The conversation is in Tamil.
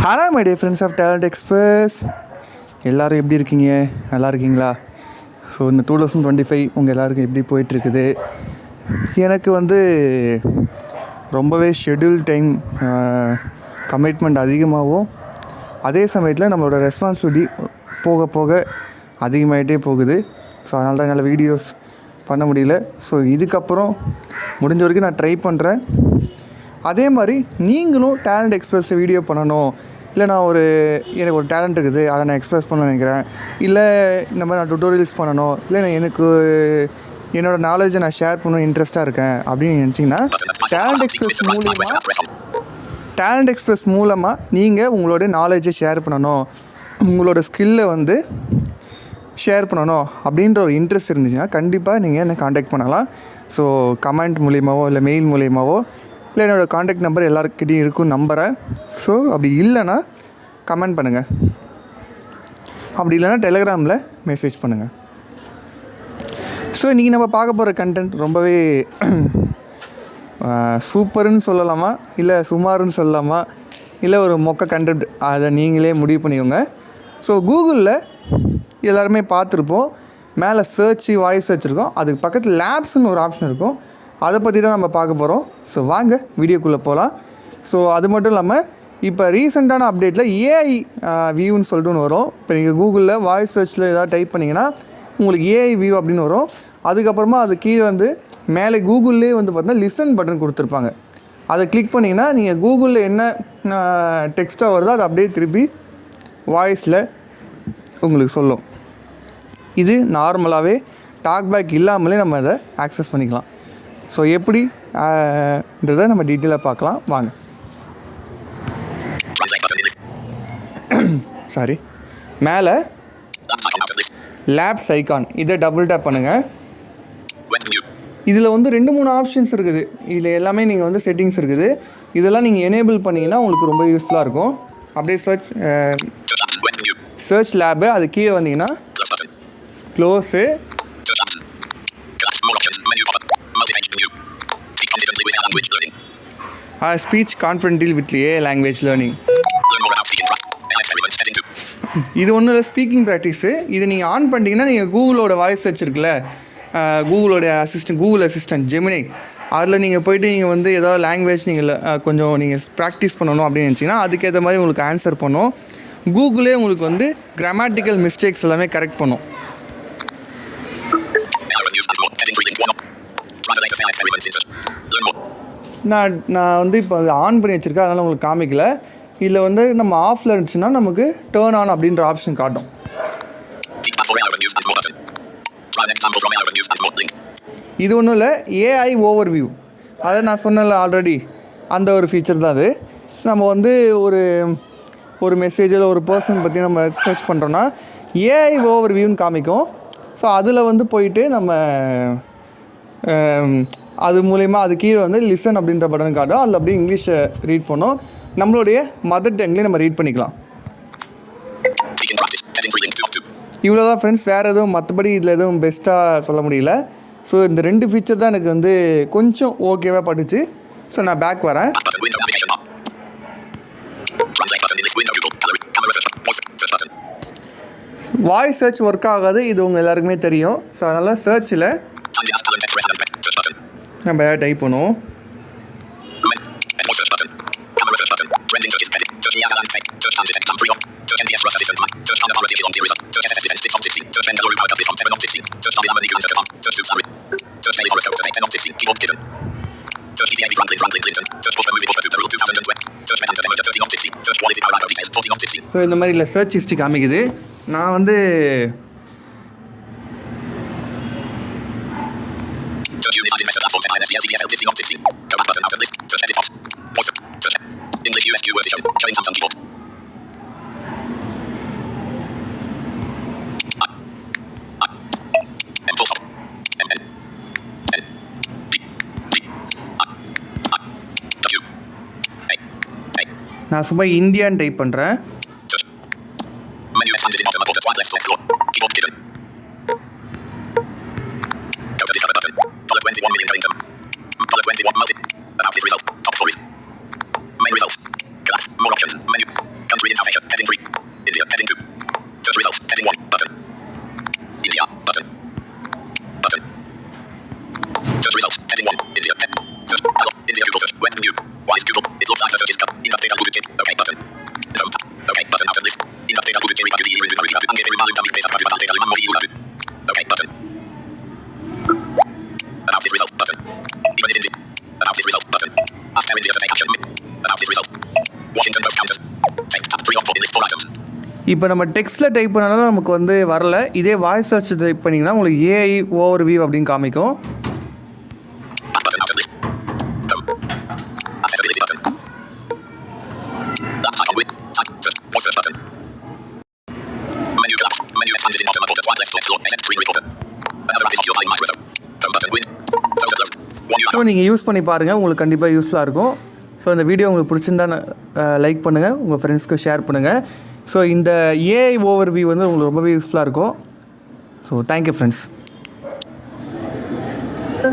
Hello my dear friends of Talent Express, எல்லோரும் எப்படி இருக்கீங்க? நல்லா இருக்கீங்களா? ஸோ இந்த 2025 உங்கள் எல்லாருக்கும் எப்படி போயிட்டுருக்குது? எனக்கு ரொம்பவே ஷெட்யூல் டைம் கமிட்மெண்ட் அதிகமாகவும், அதே சமயத்தில் நம்மளோட ரெஸ்பான்சிபிலிட்டி போக போக அதிகமாகிட்டே போகுது. ஸோ அதனால தான் என்னால் வீடியோஸ் பண்ண முடியல. ஸோ இதுக்கப்புறம் முடிஞ்ச வரைக்கும் நான் ட்ரை பண்ணுறேன். அதே மாதிரி நீங்களும் டேலண்ட் எக்ஸ்பிரஸில் வீடியோ பண்ணணும், இல்லை நான் எனக்கு ஒரு டேலண்ட் இருக்குது, அதை நான் எக்ஸ்பிரஸ் பண்ண நினைக்கிறேன், இல்லை இந்த மாதிரி நான் டுட்டோரியல்ஸ் பண்ணணும், இல்லை நான் என்னோடய நாலேஜை நான் ஷேர் பண்ணணும் இன்ட்ரெஸ்ட்டாக இருக்கேன் அப்படின்னு நினச்சிங்கன்னா டேலண்ட் எக்ஸ்பிரஸ் மூலமாக நீங்கள் உங்களோட நாலேஜை ஷேர் பண்ணணும், உங்களோட ஸ்கில்லை ஷேர் பண்ணணும் அப்படின்ற ஒரு இன்ட்ரெஸ்ட் இருந்துச்சுன்னா கண்டிப்பாக நீங்கள் என்னை காண்டாக்ட் பண்ணலாம். ஸோ கமெண்ட் மூலியமாவோ இல்லை மெயில் மூலியமாவோ, இல்லை என்னோடய காண்டாக்ட் நம்பர் எல்லாருக்கிட்டையும் இருக்குன்னு நம்புகிறேன். ஸோ அப்படி இல்லைன்னா கமெண்ட் பண்ணுங்கள், அப்படி இல்லைன்னா டெலிகிராமில் மெசேஜ் பண்ணுங்கள். ஸோ இன்றைக்கி நம்ம பார்க்க போகிற கண்டென்ட் ரொம்பவே சூப்பர்னு சொல்லலாமா, இல்லை சுமாருன்னு சொல்லலாமா, இல்லை ஒரு மொக்க கண்டென்ட், அதை நீங்களே முடிவு பண்ணிக்கோங்க. ஸோ கூகுளில் எல்லாருமே பார்த்துருப்போம், மேலே சர்ச்சு வாய்ஸ் வச்சுருக்கோம், அதுக்கு பக்கத்தில் லேப்ஸ்னு ஒரு ஆப்ஷன் இருக்கும். அதை பற்றி தான் நம்ம பார்க்க போகிறோம். ஸோ வாங்க வீடியோக்குள்ளே போகலாம். ஸோ அது மட்டும் இல்லாமல் இப்போ ரீசெண்டான அப்டேட்டில் ஏஐ வியூன்னு சொல்லிட்டு வரும். இப்போ நீங்கள் கூகுளில் வாய்ஸ் சர்ச்சில் ஏதாவது டைப் பண்ணிங்கன்னா உங்களுக்கு ஏஐ வியூ அப்படின்னு வரும். அதுக்கப்புறமா அது கீழே மேலே கூகுள்லேயே பார்த்தீங்கன்னா லிசன் பட்டன் கொடுத்துருப்பாங்க. அதை கிளிக் பண்ணிங்கன்னா நீங்கள் கூகுளில் என்ன டெக்ஸ்ட்டாக வருதோ அதை அப்படியே திருப்பி வாய்ஸில் உங்களுக்கு சொல்லும். இது நார்மலாகவே டாக்பேக் இல்லாமலே நம்ம அதை ஆக்சஸ் பண்ணிக்கலாம். ஸோ எப்படின்றதை நம்ம டீட்டெயிலாக பார்க்கலாம் வாங்க. சாரி, மேலே லேப்ஸ் ஐகான் இதை டபுள் டேப் பண்ணுங்கள். இதில் 2-3 ஆப்ஷன்ஸ் இருக்குது. இதில் எல்லாமே நீங்கள் செட்டிங்ஸ் இருக்குது. இதெல்லாம் நீங்கள் எனேபிள் பண்ணிங்கன்னா உங்களுக்கு ரொம்ப யூஸ்ஃபுல்லாக இருக்கும். அப்படியே சர்ச் லேபு, அது கீழே வந்தீங்கன்னா close, speech confidently with AI language learning. இது ஒன்றும் இல்லை, ஸ்பீக்கிங் ப்ராக்டிஸு. இது நீங்கள் ஆன் பண்ணிட்டீங்கன்னா நீங்கள் கூகுளோட வாய்ஸ் வச்சுருக்குல்ல, கூகுளோட கூகுள் அசிஸ்டன்ட் ஜெமினி, அதில் நீங்கள் போய்ட்டு நீங்கள் ஏதாவது லாங்குவேஜ் கொஞ்சம் நீங்கள் ப்ராக்டிஸ் பண்ணணும் அப்படின்னு நினச்சிங்கன்னா அதுக்கேற்ற மாதிரி உங்களுக்கு ஆன்சர் பண்ணும். கூகுளே உங்களுக்கு கிராமட்டிக்கல் மிஸ்டேக்ஸ் எல்லாமே கரெக்ட் பண்ணும். நான் இப்போ ஆன் பண்ணி வச்சுருக்கேன், அதனால் உங்களுக்கு காமிக்கல. இதில் நம்ம ஆஃபில் இருந்துச்சுன்னா நமக்கு டேர்ன் ஆன் அப்படின்ற ஆப்ஷன் காட்டும். இது ஒன்றும் இல்லை, ஏஐ ஓவர் வியூ, அதை நான் சொன்னல ஆல்ரெடி, அந்த ஒரு ஃபீச்சர் தான் அது. நம்ம ஒரு மெசேஜில் ஒரு பர்சன் பற்றி நம்ம சர்ச் பண்ணுறோன்னா ஏஐ ஓவர் வியூன்னு காமிக்கும். ஸோ அதில் போயிட்டு நம்ம அது மூலயமா அது கீழே லிசன் அப்படின்ற பட்டன் காட்டும். அதில் அப்படியே இங்கிலீஷை ரீட் பண்ணோம், நம்மளுடைய மதர் டங்லேயே நம்ம ரீட் பண்ணிக்கலாம். இவ்வளோ தான் ஃப்ரெண்ட்ஸ், வேறு எதுவும் மற்றபடி இதில் எதுவும் பெஸ்ட்டாக சொல்ல முடியல. ஸோ இந்த 2 ஃபீச்சர் தான் எனக்கு கொஞ்சம் ஓகேவாக பட்டுச்சு. ஸோ நான் பேக் வரேன். வாய்ஸ் சர்ச் ஒர்க் ஆகாது, இது உங்கள் எல்லாருக்குமே தெரியும். ஸோ அதனால் சர்ச்சில் நம்ம டைப் பண்ணுவோம். ஸோ இந்த மாதிரி இல்லை சர்ச் ஹிஸ்ட்ரி காமிக்குது. நான் சும்மா இந்தியான்னு டைப் பண்ணுறேன். Button. Ask India to take action. About this result. Washington Post counters. Text tab 3 of 4 in list 4 items. இப்போ நம்ம டெக்ஸ்ட்டில் டைப் பண்ணாலும் நமக்கு வந்து வரல. இதே வாய்ஸ் சர்ச் டைப் பண்ணிங்கன்னா உங்களுக்கு ஏஐ ஓவர்வியூ அப்படின்னு காமிக்கும். Back button out of list. Home. Accessibility button. Laptop icon with type search. Voice search button. Menu collapse. Menu expanded in bottom border. Swipe left to explore. Edit screen recorder. Another app is occupying microphone. Home button with. Photo closed. One new so நீங்கள் யூஸ் பண்ணி பாருங்கள், உங்களுக்கு கண்டிப்பாக யூஸ்ஃபுல்லாக இருக்கும். ஸோ இந்த வீடியோ உங்களுக்கு பிடிச்சிருந்தா லைக் பண்ணுங்கள், உங்கள் ஃப்ரெண்ட்ஸ்க்கு ஷேர் பண்ணுங்கள். ஸோ இந்த ஏஐ ஓவர்வியூ வந்து உங்களுக்கு ரொம்பவே யூஸ்ஃபுல்லாக இருக்கும். So thank you friends.